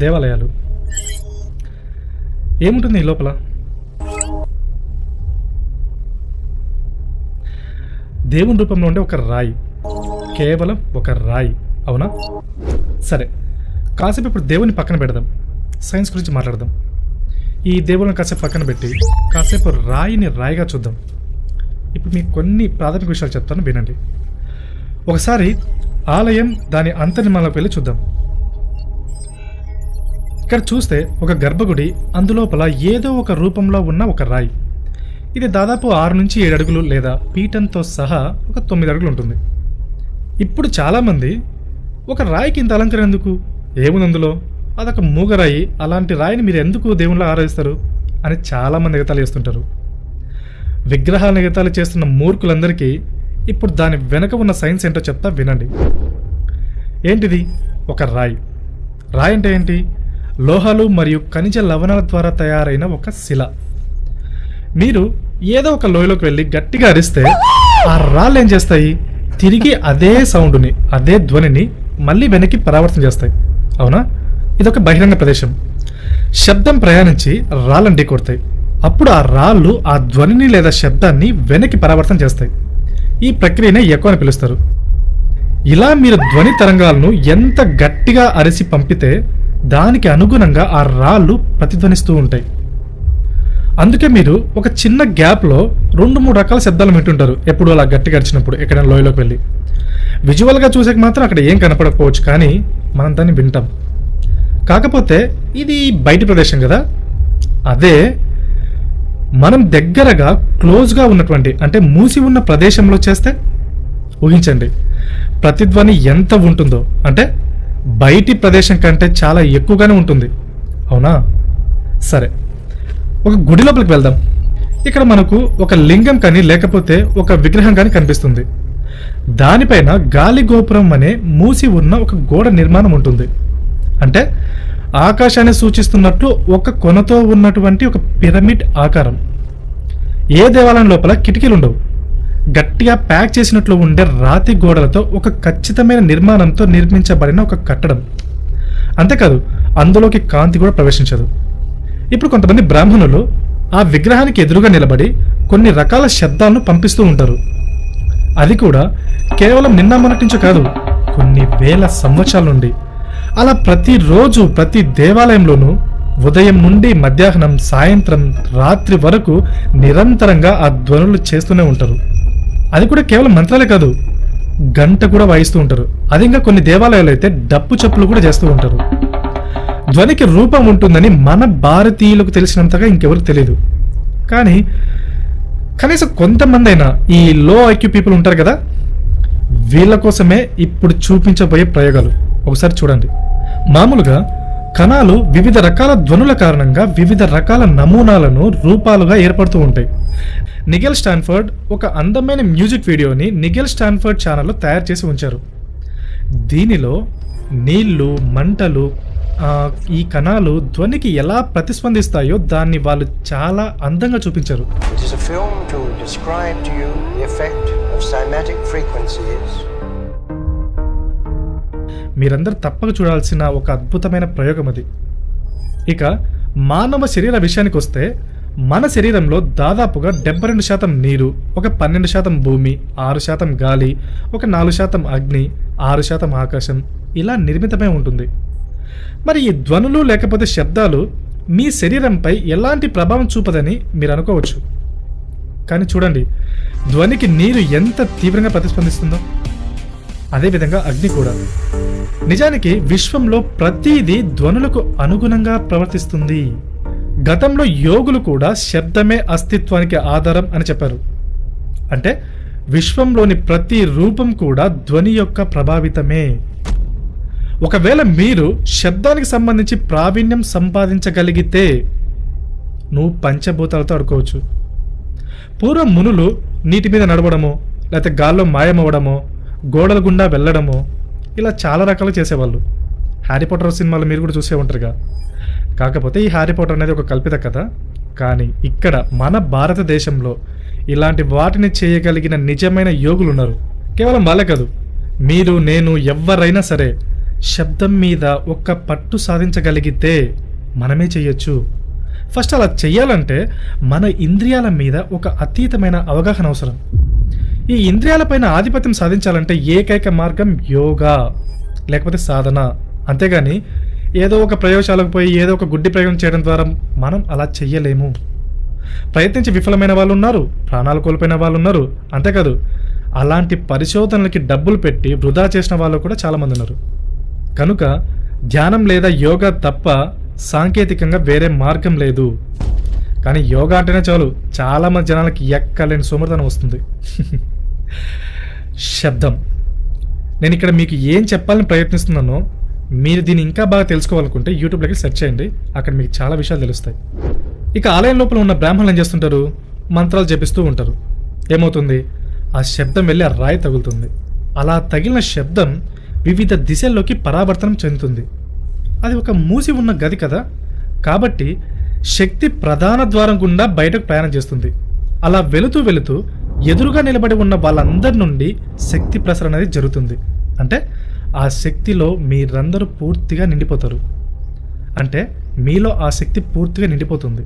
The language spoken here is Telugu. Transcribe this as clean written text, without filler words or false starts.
దేవాలయాలు. ఏముంటుంది ఈ లోపల? దేవుని రూపంలో ఉండే ఒక రాయి, కేవలం ఒక రాయి, అవునా? సరే, కాసేపు ఇప్పుడు దేవుని పక్కన పెడదాం, సైన్స్ గురించి మాట్లాడదాం. ఈ దేవుని కాసేపు పక్కన పెట్టి కాసేపు రాయిని రాయిగా చూద్దాం. ఇప్పుడు మీకు కొన్ని ప్రాథమిక విషయాలు చెప్తాను, వినండి. ఒకసారి ఆలయం దాని అంతర్నిర్మాణంలోకి వెళ్ళి చూద్దాం. ఇక్కడ చూస్తే ఒక గర్భగుడి, అందులోపల ఏదో ఒక రూపంలో ఉన్న ఒక రాయి. ఇది దాదాపు 6 నుంచి 7 అడుగులు లేదా పీఠంతో సహా ఒక 9 అడుగులు ఉంటుంది. ఇప్పుడు చాలామంది ఒక రాయికి ఇంత అలంకరణ ఎందుకు, ఏముంది అందులో, అదొక మూగరాయి, అలాంటి రాయిని మీరు ఎందుకు దేవుళ్ళ ఆరాధిస్తారు అని చాలామంది ఎగతాళి చేస్తుంటారు. విగ్రహాలను ఎగతాళి చేస్తున్న మూర్ఖులందరికీ ఇప్పుడు దాని వెనక ఉన్న సైన్స్ ఏంటో చెప్తా, వినండి. ఏంటిది? ఒక రాయి. రాయి అంటే ఏంటి? లోహాలు మరియు ఖనిజ లవణాల ద్వారా తయారైన ఒక శిల. మీరు ఏదో ఒక లోయలోకి వెళ్ళి గట్టిగా అరిస్తే ఆ రాళ్ళు ఏం చేస్తాయి? తిరిగి అదే సౌండ్ని, అదే ధ్వనిని మళ్ళీ వెనక్కి పరావర్తన చేస్తాయి, అవునా? ఇదొక బహిరంగ ప్రదేశం. శబ్దం ప్రయాణించి రాళ్ళని ఢీకొడతాయి. అప్పుడు ఆ రాళ్ళు ఆ ధ్వనిని లేదా శబ్దాన్ని వెనక్కి పరావర్తన చేస్తాయి. ఈ ప్రక్రియనే ఎకో అని పిలుస్తారు. ఇలా మీరు ధ్వని తరంగాలను ఎంత గట్టిగా అరిసి పంపితే దానికి అనుగుణంగా ఆ రాళ్ళు ప్రతిధ్వనిస్తూ ఉంటాయి. అందుకే మీరు ఒక చిన్న గ్యాప్లో 2-3 రకాల శబ్దాలు వింటుంటారు ఎప్పుడు అలా గట్టిగా అరిచినప్పుడు ఎక్కడైనా లోయలోకి వెళ్ళి. విజువల్గా చూసాక మాత్రం అక్కడ ఏం కనపడకపోవచ్చు, కానీ మనం దాన్ని వింటాం. కాకపోతే ఇది బయటి ప్రదేశం కదా. అదే మనం దగ్గరగా క్లోజ్గా ఉన్నటువంటి, అంటే మూసి ఉన్న ప్రదేశంలో చేస్తే ఊహించండి ప్రతిధ్వని ఎంత ఉంటుందో. అంటే బయటి ప్రదేశం కంటే చాలా ఎక్కువగానే ఉంటుంది, అవునా? సరే, ఒక గుడి లోపలికి వెళ్దాం. ఇక్కడ మనకు ఒక లింగం కానీ లేకపోతే ఒక విగ్రహం కానీ కనిపిస్తుంది. దానిపైన గాలి గోపురం అనే మూసి ఉన్న ఒక గోడ నిర్మాణం ఉంటుంది. అంటే ఆకాశాన్ని సూచిస్తున్నట్లు ఒక కొనతో ఉన్నటువంటి ఒక పిరమిడ్ ఆకారం. ఏ దేవాలయం లోపల కిటికీలు ఉండవు. గట్టిగా ప్యాక్ చేసినట్లు ఉండే రాతి గోడలతో ఒక ఖచ్చితమైన నిర్మాణంతో నిర్మించబడిన ఒక కట్టడం. అంతేకాదు, అందులోకి కాంతి కూడా ప్రవేశించదు. ఇప్పుడు కొంతమంది బ్రాహ్మణులు ఆ విగ్రహానికి ఎదురుగా నిలబడి కొన్ని రకాల శబ్దాలను పంపిస్తూ ఉంటారు. అది కూడా కేవలం నిన్న మొన్నటి నుంచో కాదు, కొన్ని వేల సంవత్సరాల నుండి. అలా ప్రతిరోజు ప్రతి దేవాలయంలోనూ ఉదయం నుండి మధ్యాహ్నం, సాయంత్రం, రాత్రి వరకు నిరంతరంగా ఆ ధ్వనులు చేస్తూనే ఉంటారు. అది కూడా కేవలం మంత్రాలే కాదు, గంట కూడా వాయిస్తూ ఉంటారు. అది ఇంకా కొన్ని దేవాలయాలు అయితే డప్పు చప్పులు కూడా చేస్తూ ఉంటారు. ధ్వనికి రూపం ఉంటుందని మన భారతీయులకు తెలిసినంతగా ఇంకెవరికి తెలియదు. కానీ కనీసం కొంతమంది అయినా ఈ లో ఐక్యూ పీపుల్ ఉంటారు కదా, వీళ్ళ కోసమే ఇప్పుడు చూపించబోయే ప్రయోగాలు ఒకసారి చూడండి. మామూలుగా కణాలు వివిధ రకాల ధ్వనుల కారణంగా వివిధ రకాల నమూనాలను రూపాలుగా ఏర్పడుతూ ఉంటాయి. నిగెల్ స్టాన్ఫర్డ్ ఒక అందమైన మ్యూజిక్ వీడియోని నిగెల్ స్టాన్ఫర్డ్ ఛానల్లో తయారు చేసి ఉంచారు. దీనిలో నీళ్లు, మంటలు, ఈ కణాలు ధ్వనికి ఎలా ప్రతిస్పందిస్తాయో దాన్ని వాళ్ళు చాలా అందంగా చూపించారు. మీరందరూ తప్పక చూడాల్సిన ఒక అద్భుతమైన ప్రయోగం అది. ఇక మానవ శరీర విషయానికి వస్తే, మన శరీరంలో దాదాపుగా 72% నీరు, ఒక 12% భూమి, 6% గాలి, ఒక 4% అగ్ని, 6% ఆకాశం ఇలా నిర్మితమై ఉంటుంది. మరి ఈ ధ్వనులు లేకపోతే శబ్దాలు మీ శరీరంపై ఎలాంటి ప్రభావం చూపదని మీరు అనుకోవచ్చు. కానీ చూడండి, ధ్వనికి నీరు ఎంత తీవ్రంగా ప్రతిస్పందిస్తుందో, అదేవిధంగా అగ్ని కూడా. నిజానికి విశ్వంలో ప్రతిదీ ధ్వనులకు అనుగుణంగా ప్రవర్తిస్తుంది. గతంలో యోగులు కూడా శబ్దమే అస్తిత్వానికి ఆధారం అని చెప్పారు. అంటే విశ్వంలోని ప్రతి రూపం కూడా ధ్వని యొక్క ప్రభావితమే. ఒకవేళ మీరు శబ్దానికి సంబంధించి ప్రావీణ్యం సంపాదించగలిగితే నువ్వు పంచభూతాలతో ఆడుకోవచ్చు. పూర్వం మునులు నీటి మీద నడవడమో, లేకపోతే గాల్లో మాయమవ్వడమో, గోడల గుండా వెళ్ళడమో ఇలా చాలా రకాలు చేసేవాళ్ళు. హ్యారీ పాటర్ సినిమాలు మీరు కూడా చూసే ఉంటారుగా. కాకపోతే ఈ హ్యారీ పాటర్ అనేది ఒక కల్పిత కథ. కానీ ఇక్కడ మన భారతదేశంలో ఇలాంటి వాటిని చేయగలిగిన నిజమైన యోగులు ఉన్నారు. కేవలం వాళ్ళే కాదు, మీరు, నేను, ఎవరైనా సరే శబ్దం మీద ఒక్క పట్టు సాధించగలిగితే మనమే చెయ్యొచ్చు. ఫస్ట్ అలా చెయ్యాలంటే మన ఇంద్రియాల మీద ఒక అతీతమైన అవగాహన అవసరం. ఈ ఇంద్రియాలపైన ఆధిపత్యం సాధించాలంటే ఏకైక మార్గం యోగా లేకపోతే సాధన. అంతేగాని ఏదో ఒక ప్రయోగశాలకు పోయి ఏదో ఒక గుడ్డి ప్రయోగం చేయడం ద్వారా మనం అలా చెయ్యలేము. ప్రయత్నించి విఫలమైన వాళ్ళు ఉన్నారు, ప్రాణాలు కోల్పోయిన వాళ్ళు ఉన్నారు. అంతేకాదు అలాంటి పరిశోధనలకి డబ్బులు పెట్టి వృధా చేసిన వాళ్ళు కూడా చాలామంది ఉన్నారు. కనుక ధ్యానం లేదా యోగా తప్ప సాంకేతికంగా వేరే మార్గం లేదు. కానీ యోగా అంటేనే చాలు చాలామంది జనాలకి ఎక్కలేని సోమర్థనం వస్తుంది. శబ్దం. నేను ఇక్కడ మీకు ఏం చెప్పాలని ప్రయత్నిస్తున్నానో మీరు దీన్ని ఇంకా బాగా తెలుసుకోవాలనుకుంటే యూట్యూబ్లోకి సెర్చ్ చేయండి. అక్కడ మీకు చాలా విషయాలు తెలుస్తాయి. ఇక ఆలయం లోపల ఉన్న బ్రాహ్మణులు ఏం చేస్తుంటారు? మంత్రాలు జపిస్తూ ఉంటారు. ఏమవుతుంది? ఆ శబ్దం వెళ్ళి ఆ రాయి తగులుతుంది. అలా తగిలిన శబ్దం వివిధ దిశల్లోకి పరావర్తనం చెందుతుంది. అది ఒక మూసి ఉన్న గది కదా, కాబట్టి శక్తి ప్రధాన ద్వారం గుండా బయటకు ప్రయాణం చేస్తుంది. అలా వెళుతూ వెళుతూ ఎదురుగా నిలబడి ఉన్న వాళ్ళందరి నుండి శక్తి ప్రసరణ అనేది జరుగుతుంది. అంటే ఆ శక్తిలో మీరందరూ పూర్తిగా నిండిపోతారు. అంటే మీలో ఆ శక్తి పూర్తిగా నిండిపోతుంది.